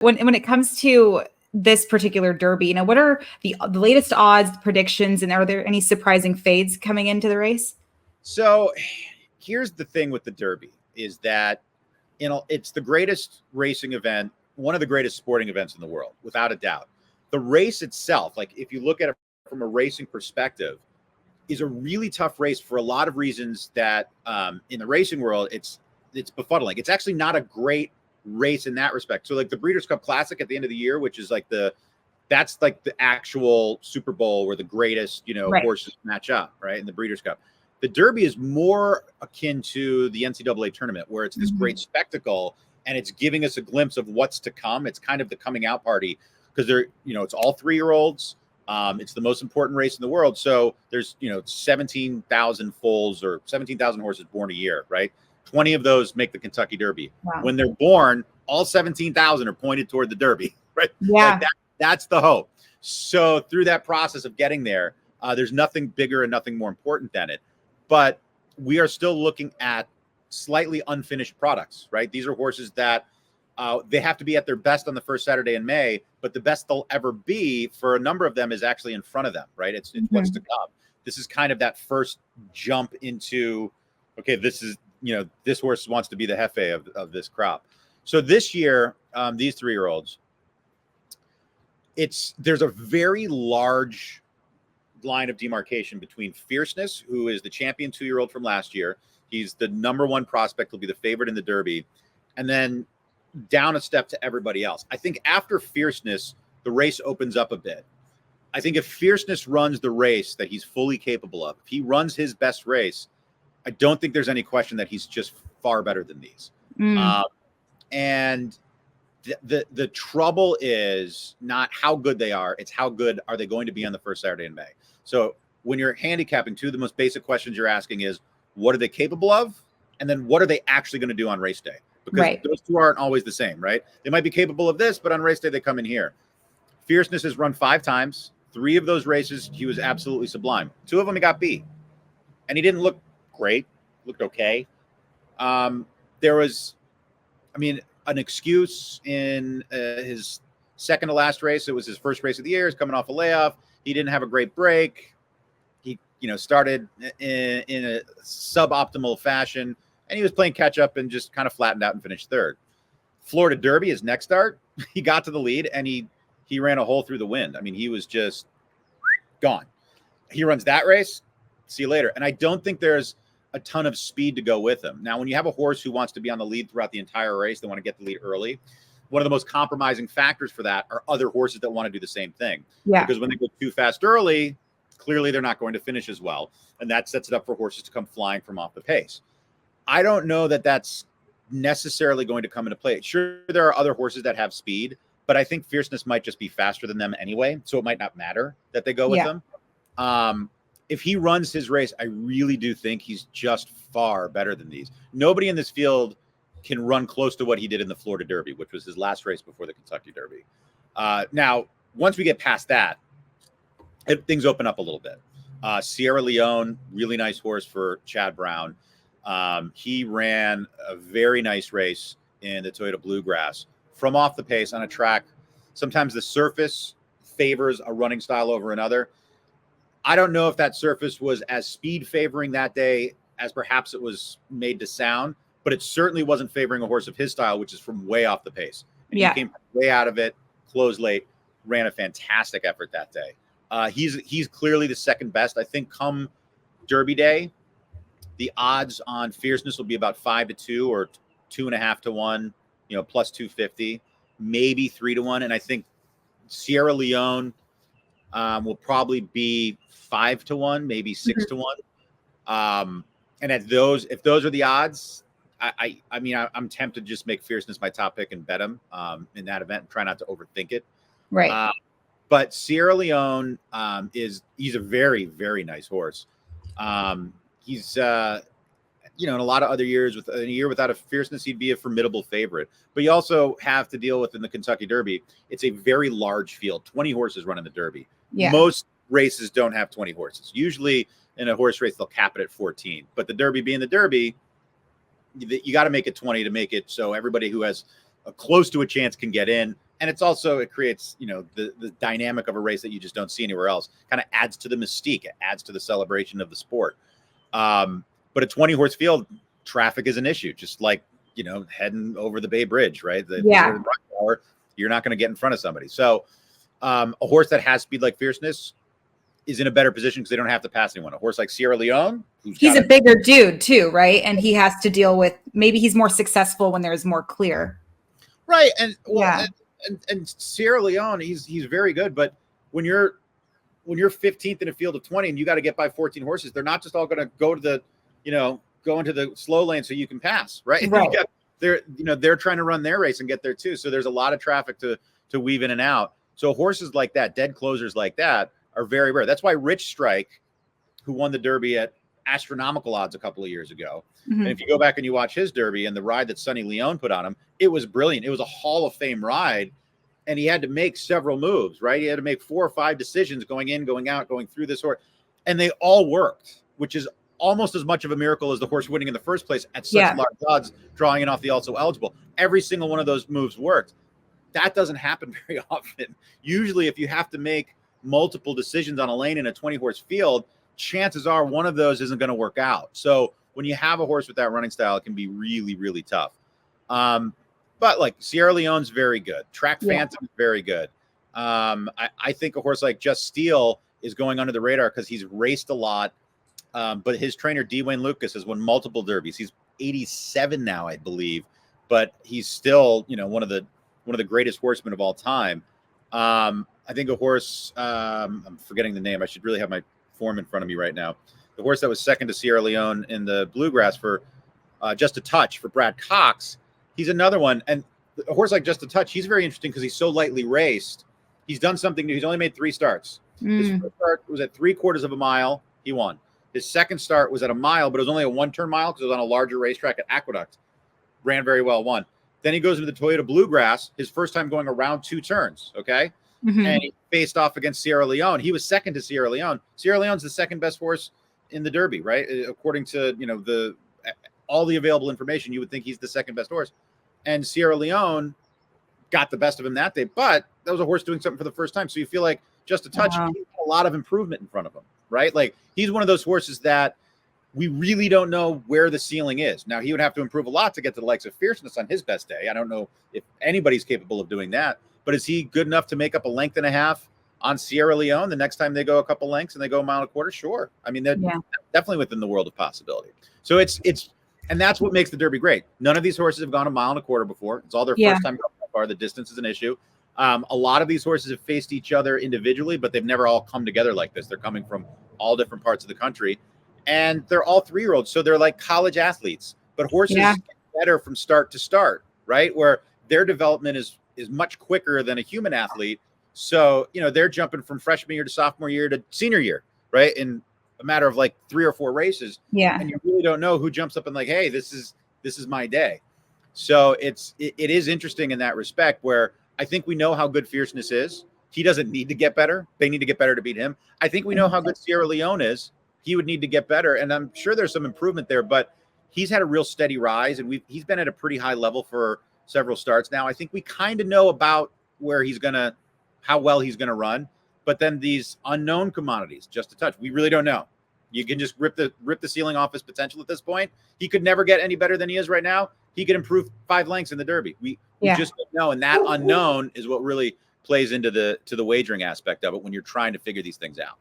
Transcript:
When it comes to this particular Derby, what are the latest odds, predictions, and are there any surprising fades coming into the race? So here's the thing with the Derby is that, it's the greatest racing event, one of the greatest sporting events in the world, without a doubt. The race itself, like if you look at it from a racing perspective, is a really tough race for a lot of reasons that in the racing world, it's befuddling. It's actually not a great race in that respect. So like the Breeders' Cup Classic at the end of the year, which is that's like the actual Super Bowl where the greatest, Right. horses match up, right? In the Breeders' Cup. The Derby is more akin to the NCAA tournament where it's this great spectacle and it's giving us a glimpse of what's to come. It's kind of the coming out party because it's all 3-year-olds. It's the most important race in the world. So there's, 17,000 foals or 17,000 horses born a year, right? 20 of those make the Kentucky Derby. Wow. When they're born, all 17,000 are pointed toward the Derby, right? Yeah. Like that's the hope. So through that process of getting there, there's nothing bigger and nothing more important than it. But we are still looking at slightly unfinished products, right? These are horses that they have to be at their best on the first Saturday in May, but the best they'll ever be for a number of them is actually in front of them, right? It's what's to come. This is kind of that first jump into, okay, this is, this horse wants to be the Jefe of this crop. So this year, these 3-year-olds, there's a very large line of demarcation between Fierceness, who is the champion 2-year-old from last year. He's the number 1 prospect, will be the favorite in the Derby, and then down a step to everybody else. I think after Fierceness, the race opens up a bit. I think if Fierceness runs the race that he's fully capable of, if he runs his best race, I don't think there's any question that he's just far better than these. And the trouble is not how good they are, it's how good are they going to be on the first Saturday in May. So when you're handicapping, two of the most basic questions you're asking is, what are they capable of? And then what are they actually going to do on race day? Because those two aren't always the same, right? They might be capable of this, but on race day, they come in here. Fierceness has run 5 times. 3 of those races, he was absolutely sublime. 2 of them, he got beat. And he didn't look great, looked okay. There was, an excuse in his second to last race. It was his first race of the year. He's coming off a layoff. He didn't have a great break. He, started in a suboptimal fashion, and he was playing catch up and just kind of flattened out and finished 3rd. Florida Derby, his next start, he got to the lead and he ran a hole through the wind. He was just gone. He runs that race. See you later. And I don't think there's a ton of speed to go with him. Now, when you have a horse who wants to be on the lead throughout the entire race, they want to get the lead early. One of the most compromising factors for that are other horses that want to do the same thing. Yeah. Because when they go too fast early, clearly they're not going to finish as well. And that sets it up for horses to come flying from off the pace. I don't know that that's necessarily going to come into play. Sure, there are other horses that have speed, but I think Fierceness might just be faster than them anyway. So it might not matter that they go with them. If he runs his race, I really do think he's just far better than these. Nobody in this field can run close to what he did in the Florida Derby, which was his last race before the Kentucky Derby. Now, once we get past that, things open up a little bit. Sierra Leone, really nice horse for Chad Brown. He ran a very nice race in the Toyota Bluegrass from off the pace on a track. Sometimes the surface favors a running style over another. I don't know if that surface was as speed favoring that day as perhaps it was made to sound, but it certainly wasn't favoring a horse of his style, which is from way off the pace. And he came way out of it, closed late, ran a fantastic effort that day. He's clearly the second best. I think come Derby Day, the odds on Fierceness will be about 5-2 or 2.5-1, plus 250, maybe 3-1. And I think Sierra Leone will probably be 5-1, maybe 6-1. And if those are the odds, I'm tempted to just make Fierceness my top pick and bet him in that event and try not to overthink it. Right. But Sierra Leone he's a very, very nice horse. He's in a lot of other years, with a year without a Fierceness, he'd be a formidable favorite. But you also have to deal with in the Kentucky Derby, it's a very large field. 20 horses run in the Derby. Yeah. Most races don't have 20 horses. Usually in a horse race, they'll cap it at 14. But the Derby being the Derby, you got to make it 20 to make it so everybody who has a close to a chance can get in. And it's also, it creates, the dynamic of a race that you just don't see anywhere else. Kind of adds to the mystique. It adds to the celebration of the sport. But a 20 horse field, traffic is an issue, just like, heading over the Bay Bridge, right? You're not going to get in front of somebody. So a horse that has speed like Fierceness is in a better position because they don't have to pass anyone. A horse like Sierra Leone, he's a bigger dude too, right? And he has to deal with, maybe he's more successful when there's more clear. Right. And and Sierra Leone, he's very good, but when you're 15th in a field of 20 and you got to get by 14 horses, they're not just all going to go to the, go into the slow lane so you can pass, right? They're trying to run their race and get there too. So there's a lot of traffic to weave in and out. So horses like that, dead closers like that, are very rare. That's why Rich Strike, who won the Derby at astronomical odds a couple of years ago, and if you go back and you watch his Derby and the ride that Sonny Leone put on him, it was brilliant. It was a Hall of Fame ride, and he had to make several moves, right? He had to make 4 or 5 decisions going in, going out, going through this horse, and they all worked, which is almost as much of a miracle as the horse winning in the first place at such large odds, drawing in off the also eligible. Every single one of those moves worked. That doesn't happen very often. Usually, if you have to make multiple decisions on a lane in a 20 horse field, chances are one of those isn't going to work out. So when you have a horse with that running style, it can be really, really tough. But like Sierra Leone's very good. Track Phantom is very good. I think a horse like Just Steel is going under the radar because he's raced a lot. But his trainer, D. Wayne Lucas, has won multiple derbies. He's 87 now, I believe, but he's still, one of the greatest horsemen of all time. I think a horse, I'm forgetting the name. I should really have my form in front of me right now. The horse that was second to Sierra Leone in the Bluegrass for Just a Touch for Brad Cox. He's another one. And a horse like Just a Touch, he's very interesting because he's so lightly raced. He's done something new. He's only made 3 starts. His first start was at 3/4 of a mile. He won. His second start was at a mile, but it was only a 1-turn mile because it was on a larger racetrack at Aqueduct. Ran very well, won. Then he goes into the Toyota Bluegrass, his first time going around 2 turns, okay? And he faced off against Sierra Leone. He was second to Sierra Leone. Sierra Leone's the second best horse in the Derby, right? According to, all the available information, you would think he's the second best horse. And Sierra Leone got the best of him that day, but that was a horse doing something for the first time. So you feel like Just a Touch, he's got a lot of improvement in front of him, right? Like he's one of those horses that we really don't know where the ceiling is. Now, he would have to improve a lot to get to the likes of Fierceness on his best day. I don't know if anybody's capable of doing that, but is he good enough to make up a length and a half on Sierra Leone the next time they go a couple lengths and they go a mile and a quarter? Sure. I mean, they're definitely within the world of possibility. So and that's what makes the Derby great. None of these horses have gone a mile and a quarter before. It's all their first time going that far. The distance is an issue. A lot of these horses have faced each other individually, but they've never all come together like this. They're coming from all different parts of the country. And they're all 3-year-olds, so they're like college athletes. But horses get better from start to start, right? Where their development is much quicker than a human athlete. So, they're jumping from freshman year to sophomore year to senior year, right? In a matter of like 3 or 4 races. And you really don't know who jumps up and like, hey, this is my day. So it is interesting in that respect where I think we know how good Fierceness is. He doesn't need to get better. They need to get better to beat him. I think we know how good Sierra Leone is. He would need to get better. And I'm sure there's some improvement there, but he's had a real steady rise and he's been at a pretty high level for several starts now. I think we kind of know about how well he's going to run, but then these unknown commodities, Just a Touch, we really don't know. You can just rip the ceiling off his potential at this point. He could never get any better than he is right now. He could improve 5 lengths in the Derby. We just don't know. And that unknown is what really plays into the wagering aspect of it when you're trying to figure these things out.